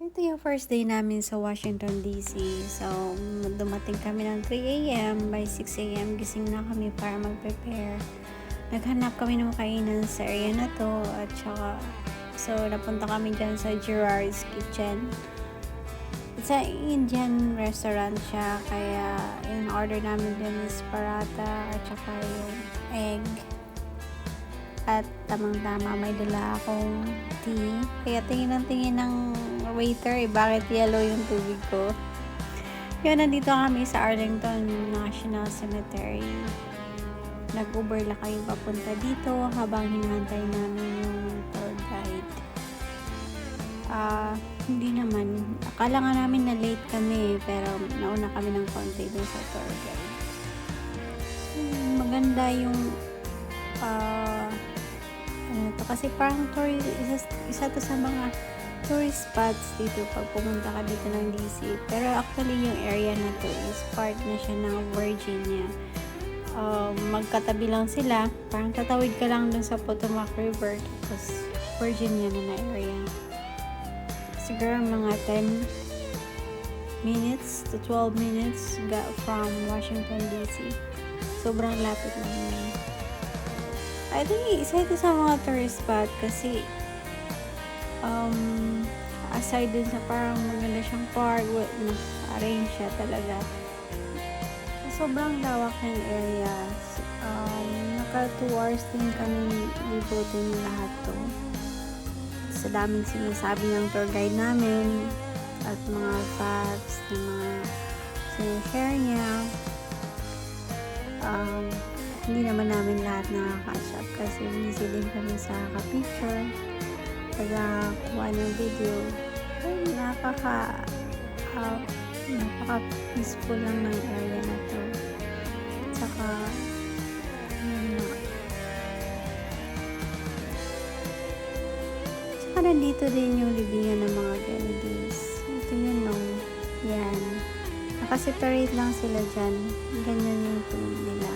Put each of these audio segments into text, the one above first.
So, ito yung first day namin sa Washington, D.C. So, dumating kami ng 3 a.m. By 6 a.m. gising na kami para mag-prepare. Naghanap kami ng kainan sa area na to. At saka, so, napunta kami dyan sa Gerard's Kitchen. It's an Indian restaurant siya. Kaya, yung order namin dyan is paratha at saka yung egg. At tamang-tama may dala akong tea. Kaya tingin ng waiter, bakit yellow yung tubig ko. Yun, nandito kami sa Arlington National Cemetery. Nag-Uber lang kayo papunta dito habang hinahantay namin yung tour guide. Hindi naman. Akala nga namin na late kami, pero nauna kami ng konti dun sa tour guide. Maganda yung kasi parang isa to sa mga tourist spots dito pag pumunta ka dito ng DC. Pero actually yung area na to is part na siya ng Virginia. Magkatabi lang sila. Parang tatawid ka lang dun sa Potomac River. Tapos Virginia na area. Siguro mga 10 minutes to 12 minutes from Washington DC. Sobrang lapit lang yun. I think isa ito sa mga tourist spot kasi aside dun sa parang maganda siyang park, arrange siya talaga. Sobrang lawak ng area. Naka 2 hours din kami libutin lahat to. Sa daming sinasabi ng tour guide namin at mga facts na mga sinishare niya. Hindi naman namin lahat nakaka-catch up kasi busy din kami sa picture pagkakuha ng video. Ay, napaka-peaceful lang ng area na to. At saka saka nandito din yung libingan ng mga Kennedys. Ito yun, no? Yan. Nakaseparate lang sila dyan. Ganyan yung tomb nila.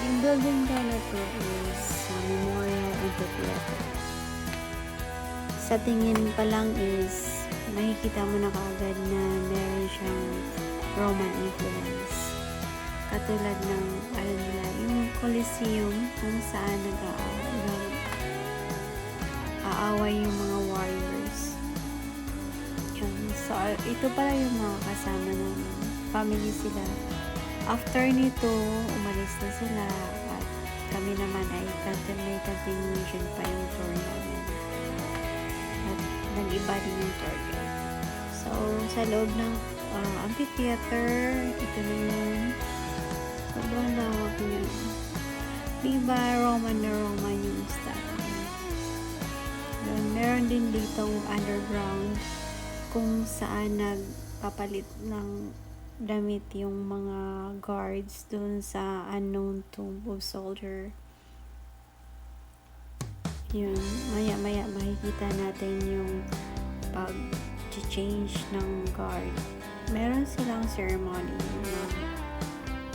Yung building daw na to is Memorial Amphitheater. Sa tingin pa lang is makikita mo na kaagad na meron siyang Roman influence. Katulad ng yung Coliseum kung saan nag-aaway yung mga warriors. Yun. So, ito pala yung mga kasama ng family sila. After nito, umalis na sila at kami naman ay may continuation pa yung tour namin. At nag-iba din yung tour guide. So, sa loob ng amphitheater, ito na yun. Sobrang lawak niya. Diba, Roman na Roman yung style. Meron din ditong underground kung saan nagpapalit ng damit yung mga guards dun sa unknown tomb of soldier. Yun, maya makikita natin yung pag-change ng guard. Meron silang ceremony na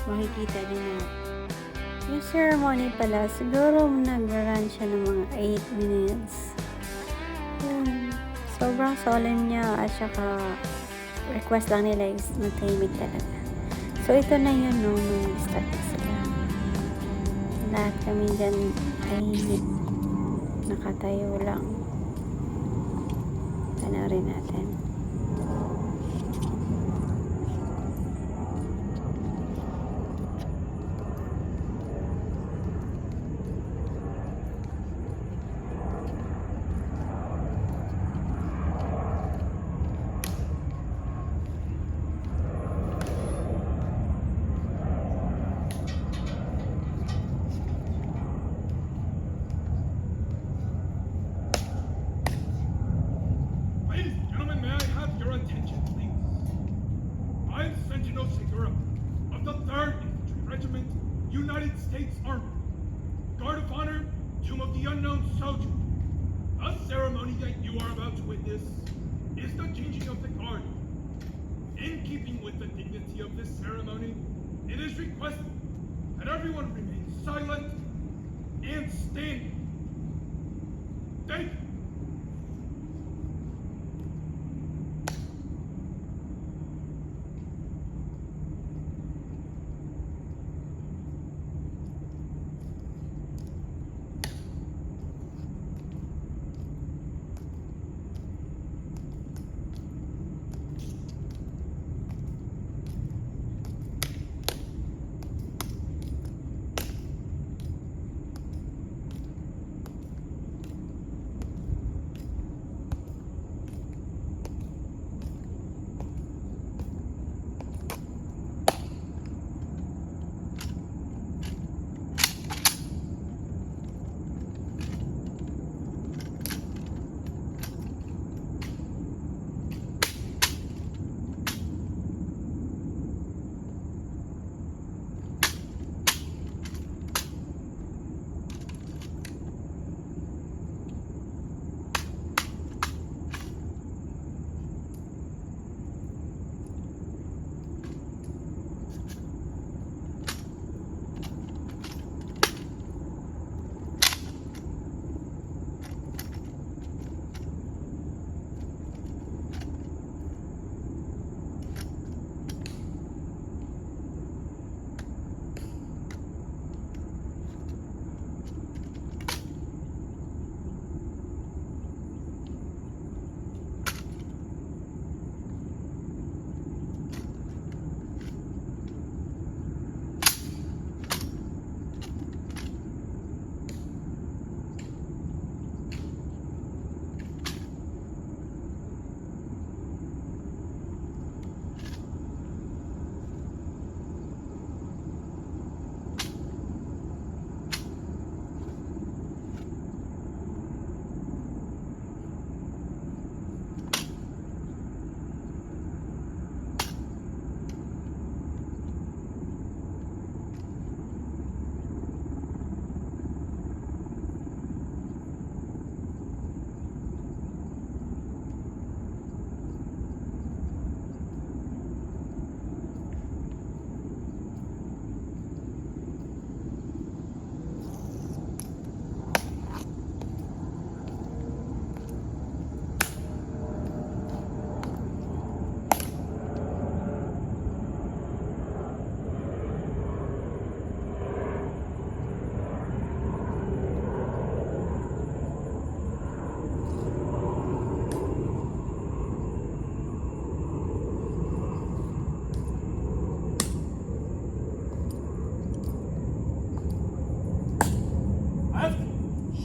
makikita din natin. Yung ceremony pala, siguro nag-run siya ng mga 8 minutes. Yun, sobrang solemn niya at saka request lang nila is matahimik talaga. So, ito na yun, no, nung start na sila. Lahat kami dyan tahimik. Nakatayo lang. Panoorin natin. Ladies and gentlemen, may I soldier, the ceremony that you are about to witness is the changing of the guard. In keeping with the dignity of this ceremony, it is requested that everyone remain silent and standing. Thank you.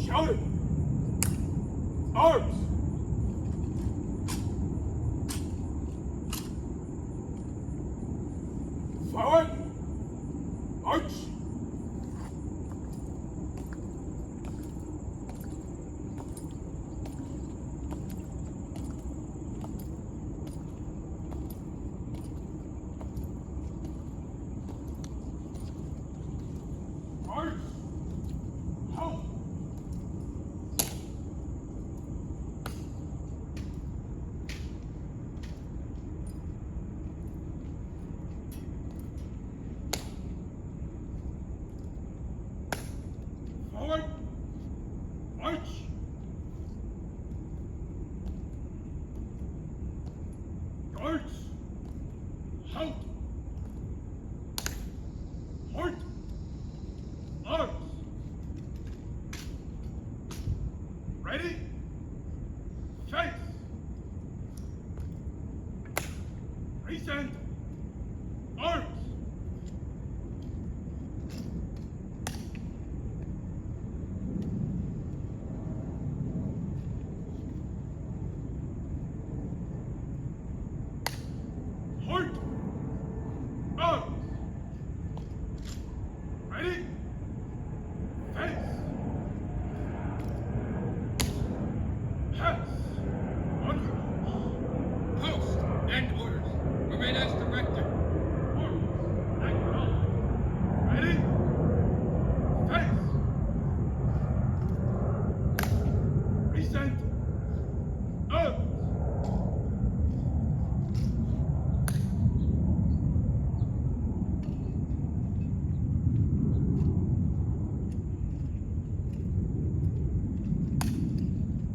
Shoulder. Arms. Forward. March. March. Halt. Forward. March. Guards. Halt. Halt. Arms. Ready? Face. Present. Arms. Halt. Arms. Ready? Face. Pass. On. Post and orders. Remain as directed. Arms. Acknowledge. Ready? Face. Understand? Arms!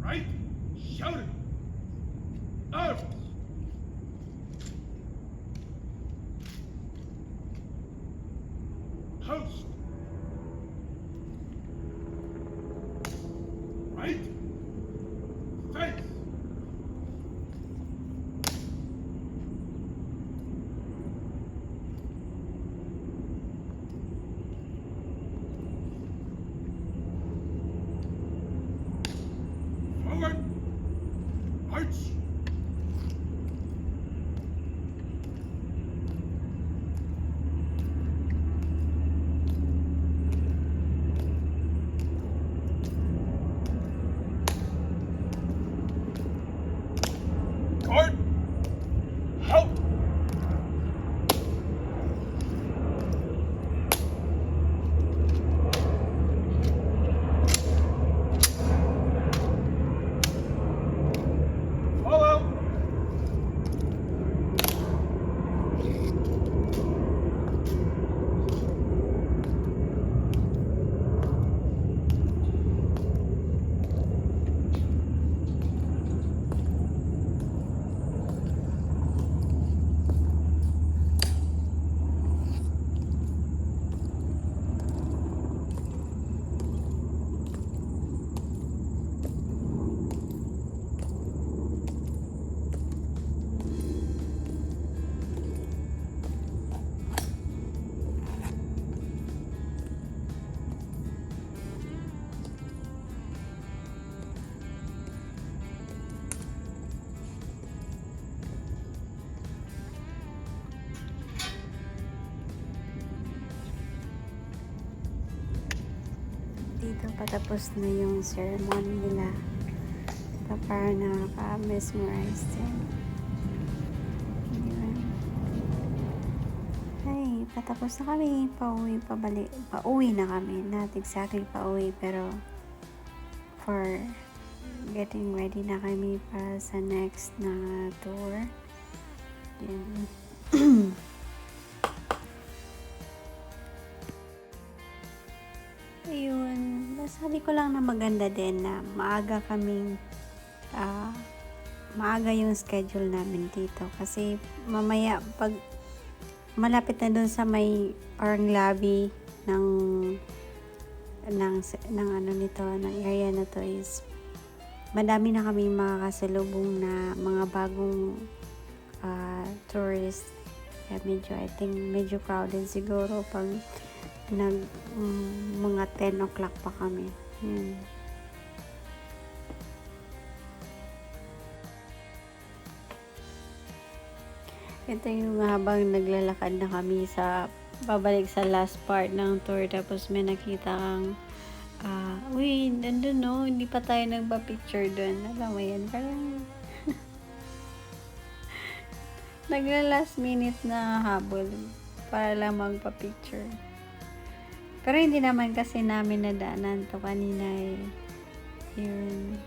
Right? Shout it! Arms! Post! Right? Face! Forward! March! Guard! Help! Follow! Dito patapos na yung ceremony nila. Ito parang nakaka-mesmerize din. Yun. Ay, patapos na kami. Pauwi na kami. Not exactly pauwi, pero for getting ready na kami para sa next na tour. Yun. Ayun, sabi ko lang na maganda din na maaga yung schedule namin dito kasi mamaya pag malapit na dun sa may parang lobby ng ano nito, ng area na to is madami na kami makakasalubong na mga bagong tourist. Kaya I think medyo crowded siguro pag mga 10 o'clock pa kami. Yan. Ito yung habang naglalakad na kami babalik sa last part ng tour, tapos may nakita kang uy, nandun no, hindi pa tayo nagpa-picture dun. Alam mo yan, parang nagla-last minute na habol para lang magpa-picture. Pero hindi naman kasi namin nadaanan to kanina eh. Yun.